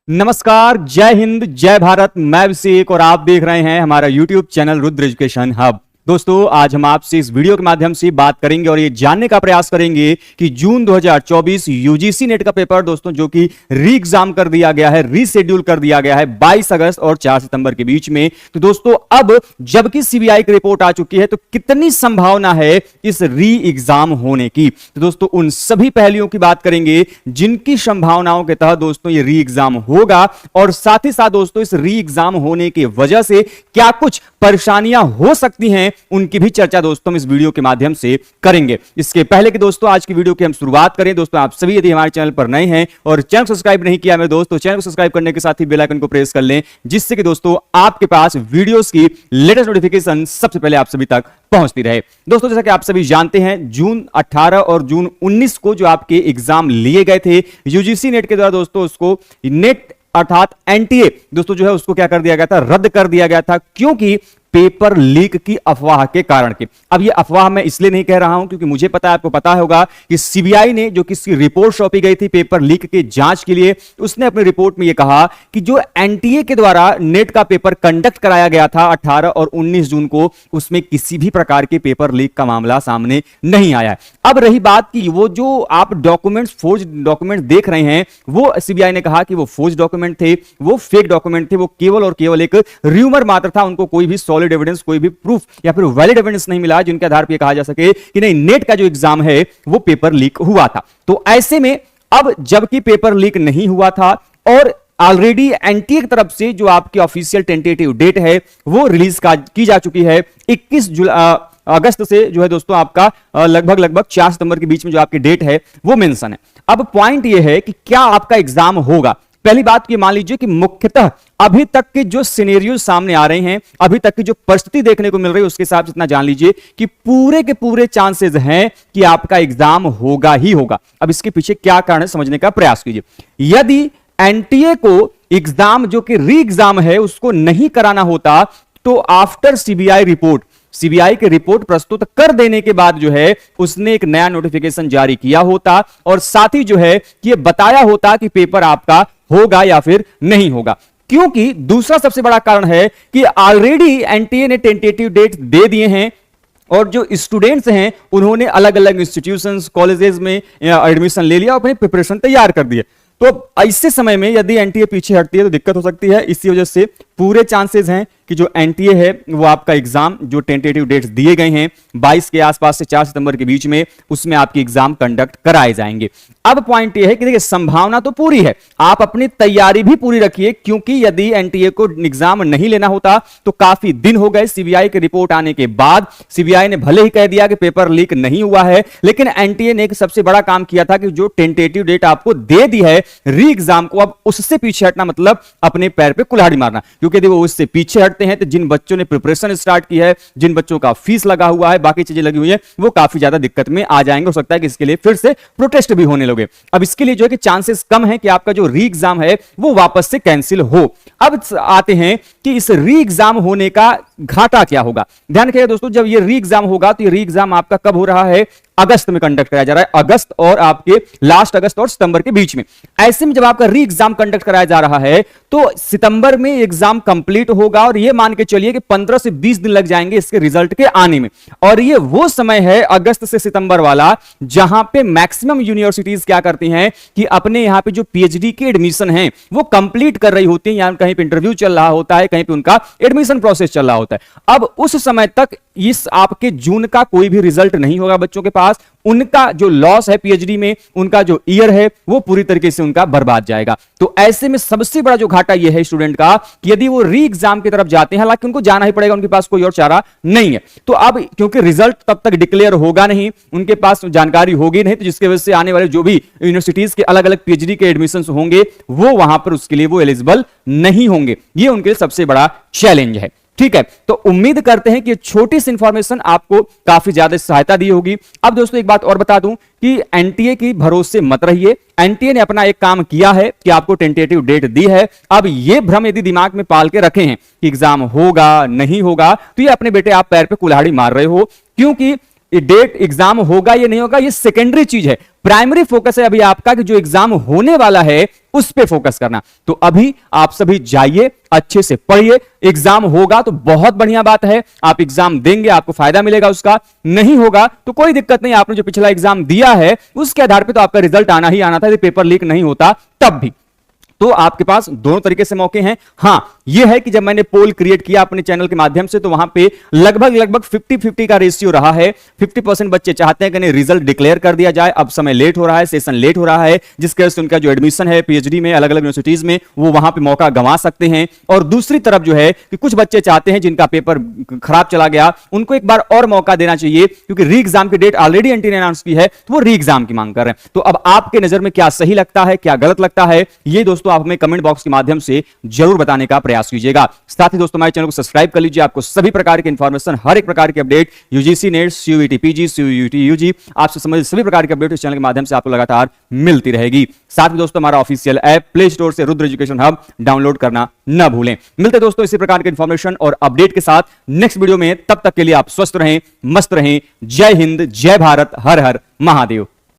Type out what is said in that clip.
नमस्कार, जय हिंद, जय भारत। मैं अभिषेक और आप देख रहे हैं हमारा YouTube channel Rudra education hub. दोस्तों, आज हम आपसे इस वीडियो के माध्यम से बात करेंगे और ये जानने का प्रयास करेंगे कि जून 2024 यूजीसी नेट का पेपर दोस्तों जो कि री एग्जाम कर दिया गया है, रीशेड्यूल कर दिया गया है 22 अगस्त और 4 सितंबर के बीच में। तो दोस्तों अब जबकि सीबीआई की रिपोर्ट आ चुकी है तो कितनी संभावना है इस री एग्जाम होने की। तो दोस्तों उन सभी पहलुओं की बात करेंगे जिनकी संभावनाओं के तहत दोस्तों ये री एग्जाम होगा, और साथ ही साथ दोस्तों इस री एग्जाम होने की वजह से क्या कुछ परेशानियां हो सकती हैं उनकी भी चर्चा दोस्तों हम इस वीडियो के माध्यम से करेंगे। इसके पहले कि दोस्तों आज की वीडियो की हम शुरुआत करें, दोस्तों आप सभी यदि हमारे चैनल पर नए हैं और चैनल सब्सक्राइब नहीं किया मेरे दोस्तों, चैनल को सब्सक्राइब करने के साथ ही बेल आइकन को प्रेस कर लें, जिससे कि दोस्तों आपके पास वीडियोस की लेटेस्ट नोटिफिकेशन सबसे पहले आप सभी तक पहुंचती रहे। दोस्तों जैसा कि आप सभी जानते हैं, जून 18 और जून 19 को जो आपके एग्जाम लिए गए थे यूजीसी नेट के द्वारा दोस्तों, उसको नेट अर्थात एनटीए दोस्तों जो है उसको क्या कर दिया गया था, रद्द कर दिया गया था, क्योंकि पेपर लीक की अफवाह के कारण के। अब ये अफवाह मैं इसलिए नहीं कह रहा हूं क्योंकि मुझे पता है, आपको पता होगा कि सीबीआई ने जो किसी रिपोर्ट सौंपी गई थी पेपर लीक के जांच के लिए, उसने अपनी रिपोर्ट में यह कहा कि जो एनटीए के द्वारा नेट का पेपर कंडक्ट कराया गया था 18 और 19 जून को, उसमें किसी भी प्रकार के पेपर लीक का मामला सामने नहीं आया है। अब रही बात कि वो जो आप डॉक्यूमेंट्स, फोर्ज डॉक्यूमेंट देख रहे हैं, वो सीबीआई ने कहा कि वो फोर्ज डॉक्यूमेंट थे, वो फेक डॉक्यूमेंट थे, वो केवल और केवल एक र्यूमर मात्र था, उनको कोई भी सॉलिड एविडेंस, कोई भी प्रूफ या फिर वैलिड एविडेंस नहीं मिला जिनके आधार पर कहा जा सके कि नहीं नेट का जो एग्जाम है वो पेपर लीक हुआ था। तो ऐसे में अब जबकि पेपर लीक नहीं हुआ था और ऑलरेडी एनटीए की तरफ से जो आपकी ऑफिशियल टेंटेटिव डेट है वो रिलीज की जा चुकी है 21 अगस्त से जो है दोस्तों आपका लगभग 4 सितंबर के बीच में जो आपकी डेट है वो मेंशन है। अब पॉइंट ये है कि क्या आपका एग्जाम होगा। पहली बात ये मान लीजिए कि मुख्यतः अभी तक के जो सिनेरियो सामने आ रहे हैं, अभी तक की जो परिस्थिति देखने को मिल रही है, उसके हिसाब से इतना जान लीजिए कि पूरे के पूरे चांसेस हैं कि आपका एग्जाम होगा ही होगा। अब इसके पीछे क्या कारण है समझने का प्रयास कीजिए। यदि एनटीए को एग्जाम जो कि री एग्जाम है उसको नहीं कराना होता तो आफ्टर सीबीआई की रिपोर्ट प्रस्तुत कर देने के बाद जो है उसने एक नया नोटिफिकेशन जारी किया होता और साथ ही जो है कि बताया होता कि पेपर आपका होगा या फिर नहीं होगा। क्योंकि दूसरा सबसे बड़ा कारण है कि ऑलरेडी एनटीए ने टेंटेटिव डेट दे दिए हैं और जो स्टूडेंट्स हैं उन्होंने अलग अलग इंस्टीट्यूशंस, कॉलेजेस में एडमिशन ले लिया और अपनी प्रिपरेशन तैयार कर दिए। तो ऐसे समय में यदि एनटीए पीछे हटती है तो दिक्कत हो सकती है। इसी वजह से पूरे चांसेस हैं कि जो एनटीए है वो आपका एग्जाम जो टेंटेटिव डेट्स दिए गए हैं 22 के आसपास से 4 सितंबर के बीच में, उसमें आपकी एग्जाम कंडक्ट कराए जाएंगे। अब पॉइंट ये है कि देखिए संभावना तो पूरी है, आप अपनी तैयारी भी पूरी रखिए, क्योंकि यदि एनटीए को एग्जाम नहीं लेना होता तो काफी दिन हो गए सीबीआई की रिपोर्ट आने के बाद। सीबीआई ने भले ही कह दिया कि पेपर लीक नहीं हुआ है, लेकिन एनटीए ने एक सबसे बड़ा काम किया था कि जो टेंटेटिव डेट आपको दे दी है री एग्जाम को, अब उससे पीछे हटना मतलब अपने पैर पे कुल्हाड़ी मारना। क्योंकि यदि वो उससे पीछे हटते हैं तो जिन बच्चों ने प्रिपरेशन स्टार्ट की है, जिन बच्चों का फीस लगा हुआ है, बाकी चीजें लगी हुई है, वो काफी ज्यादा दिक्कत में आ जाएंगे। हो सकता है कि इसके लिए फिर से प्रोटेस्ट भी होने लगे। अब इसके लिए जो है कि चांसेस कम है कि आपका जो री एग्जाम है वो वापस से कैंसिल हो। अब आते हैं कि इस री एग्जाम होने का घाटा क्या होगा। ध्यान रखिएगा दोस्तों, जब ये री एग्जाम होगा तो ये री एग्जाम आपका कब हो रहा है, अगस्त में कंडक्ट कराया जा रहा है, अगस्त और आपके लास्ट अगस्त और सितंबर के बीच में। ऐसे में जब आपका री एग्जाम कंडक्ट कराया जा रहा है तो सितंबर में एग्जाम कंप्लीट होगा और ये मान के चलिए कि 15 से 20 दिन लग जाएंगे इसके रिजल्ट के आने में। और ये वो समय है अगस्त से सितंबर वाला जहां पे मैक्सिमम यूनिवर्सिटीज क्या करती हैं कि अपने यहां पे जो पीएचडी के एडमिशन है वो कंप्लीट कर रही होती है, यहां कहीं पे इंटरव्यू चल रहा होता है, कहीं पे उनका एडमिशन प्रोसेस चल रहा होता है। अब उस समय तक इस आपके जून का कोई भी रिजल्ट नहीं होगा बच्चों के पास, उनका जो लॉस है पीएचडी में, उनका जो ईयर है वो पूरी तरीके से उनका बर्बाद जाएगा। तो ऐसे में सबसे बड़ा जो घाटा यह है स्टूडेंट का कि यदि वो री एग्जाम की तरफ जाते हैं, हालांकि उनको जाना ही पड़ेगा, उनके पास कोई और चारा नहीं है। तो अब क्योंकि रिजल्ट तब तक डिक्लेयर होगा नहीं, उनके पास जानकारी होगी नहीं, तो जिसकी वजह से आने वाले जो भी यूनिवर्सिटीज के अलग अलग पीएचडी के एडमिशन होंगे वो वहां पर उसके लिए वो एलिजिबल नहीं होंगे। ये उनके लिए सबसे बड़ा चैलेंज है। ठीक है, तो उम्मीद करते हैं कि छोटी सी इंफॉर्मेशन आपको काफी ज्यादा सहायता दी होगी। अब दोस्तों एक बात और बता दूं कि एनटीए की भरोसे मत रहिए। एनटीए ने अपना एक काम किया है कि आपको टेंटेटिव डेट दी है। अब ये भ्रम यदि दिमाग में पाल के रखे हैं कि एग्जाम होगा नहीं होगा, तो ये अपने बेटे आप पैर पे कुल्हाड़ी मार रहे हो, क्योंकि ये डेट एग्जाम होगा या नहीं होगा ये सेकेंडरी चीज है। प्राइमरी फोकस है अभी आपका कि जो एग्जाम होने वाला है उस पे फोकस करना। तो अभी आप सभी जाइए, अच्छे से पढ़िए, एग्जाम होगा तो बहुत बढ़िया बात है, आप एग्जाम देंगे, आपको फायदा मिलेगा उसका। नहीं होगा तो कोई दिक्कत नहीं, आपने जो पिछला एग्जाम दिया है उसके आधार पे तो आपका रिजल्ट आना ही आना था, यदि पेपर लीक नहीं होता तब भी। तो आपके पास दोनों तरीके से मौके हैं। हां यह है कि जब मैंने पोल क्रिएट किया अपने चैनल के माध्यम से तो वहां पे लगभग 50-50 का रेशियो रहा है। 50% बच्चे चाहते हैं कि नहीं रिजल्ट डिक्लेयर कर दिया जाए, अब समय लेट हो रहा है, सेशन लेट हो रहा है, जिसकी वजह से उनका जो एडमिशन है पीएचडी में अलग अलग यूनिवर्सिटीज में वो वहां पे मौका गंवा सकते हैं। और दूसरी तरफ जो है कि कुछ बच्चे चाहते हैं जिनका पेपर खराब चला गया उनको एक बार और मौका देना चाहिए, क्योंकि री एग्जाम की डेट ऑलरेडी एनटीए ने अनाउंस की है तो वो री एग्जाम की मांग कर रहे हैं। तो अब आपके नजर में क्या सही लगता है, क्या गलत लगता है, ये दोस्तों आप हमें कमेंट बॉक्स के माध्यम से जरूर बताने का प्रयास कीजिएगा। साथ ही दोस्तों हमारे चैनल को सब्सक्राइब कर लीजिए, आपको सभी प्रकार की इंफॉर्मेशन, हर एक प्रकार की update, UGC NET, CUET PG, CUET UG, आपसे संबंधित सभी प्रकार की अपडेट इस चैनल के माध्यम से आपको लगातार मिलती रहेगी। साथ ही दोस्तों हमारा ऑफिशियल ऐप प्ले स्टोर से रुद्र एजुकेशन हब डाउनलोड करना न भूलें। मिलते दोस्तों इसी प्रकार के इंफॉर्मेशन और अपडेट के साथ नेक्स्ट वीडियो में, तब तक के लिए आप स्वस्थ रहें, मस्त रहें। जय हिंद, जय भारत, हर हर महादेव।